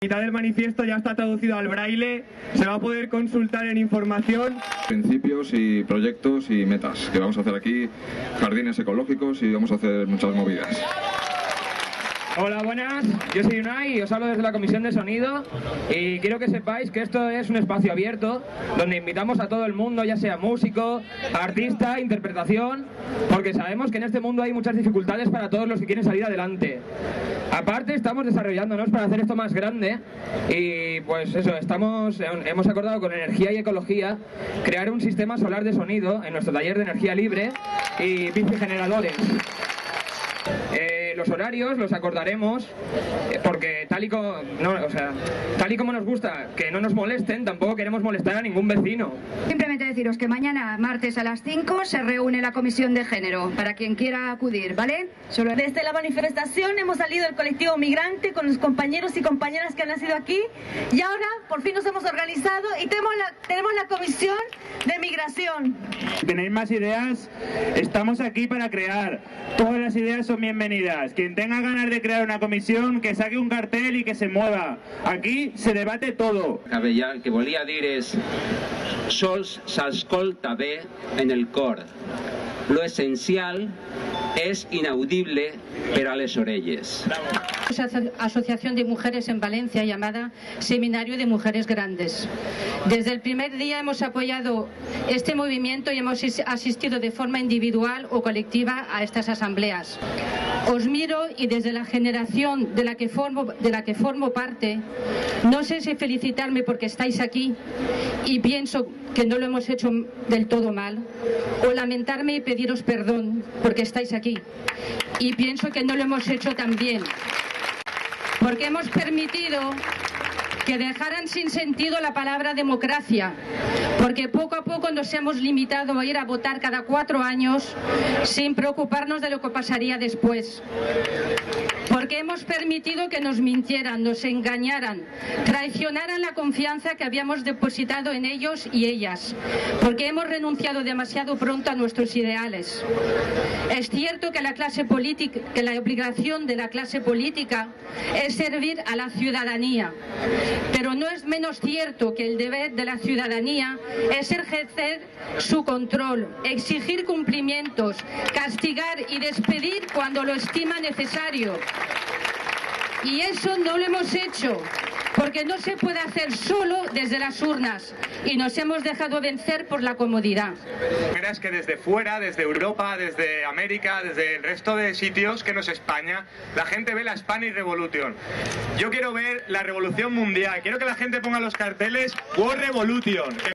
La mitad del manifiesto ya está traducido al braille, se va a poder consultar en información. Principios y proyectos y metas que vamos a hacer aquí, jardines ecológicos y vamos a hacer muchas movidas. Hola, buenas, yo soy Unai y os hablo desde la Comisión de Sonido y quiero que sepáis que esto es un espacio abierto donde invitamos a todo el mundo, ya sea músico, artista, interpretación, porque sabemos que en este mundo hay muchas dificultades para todos los que quieren salir adelante. Aparte estamos desarrollándonos para hacer esto más grande y pues eso, hemos acordado con Energía y Ecología crear un sistema solar de sonido en nuestro taller de energía libre y bicigeneradores. Los horarios los acordaremos porque tal y como nos gusta que no nos molesten, tampoco queremos molestar a ningún vecino. Simplemente deciros que mañana, martes a las 5, se reúne la Comisión de Género, para quien quiera acudir, ¿vale? Desde la manifestación hemos salido el colectivo migrante con los compañeros y compañeras que han nacido aquí y ahora por fin nos hemos organizado y tenemos la Comisión de Migración. Si tenéis más ideas, estamos aquí para crear. Todas las ideas son bienvenidas. Quien tenga ganas de crear una comisión, que saque un cartel y que se mueva. Aquí se debate todo. El que volia dir és sols s'escolta bé en el cor. Lo essencial es inaudible per a les orelles. Asociación de Mujeres en Valencia llamada Seminario de Mujeres Grandes. Desde el primer día hemos apoyado este movimiento y hemos asistido de forma individual o colectiva a estas asambleas. Os miro y desde la generación de la que formo parte, no sé si felicitarme porque estáis aquí y pienso que no lo hemos hecho del todo mal, o lamentarme y pediros perdón porque estáis aquí y pienso que no lo hemos hecho tan bien, porque hemos permitido que dejaran sin sentido la palabra democracia, porque poco a poco nos hemos limitado a ir a votar cada 4 años sin preocuparnos de lo que pasaría después. Porque hemos permitido que nos mintieran, nos engañaran, traicionaran la confianza que habíamos depositado en ellos y ellas, porque hemos renunciado demasiado pronto a nuestros ideales. Es cierto que la obligación de la clase política es servir a la ciudadanía, pero no es menos cierto que el deber de la ciudadanía es ejercer su control, exigir cumplimientos, castigar y despedir cuando lo estima necesario. Y eso no lo hemos hecho, porque no se puede hacer solo desde las urnas y nos hemos dejado vencer por la comodidad. Verás que desde fuera, desde Europa, desde América, desde el resto de sitios que no es España, la gente ve la Spanish Revolution. Yo quiero ver la revolución mundial, quiero que la gente ponga los carteles World Revolution.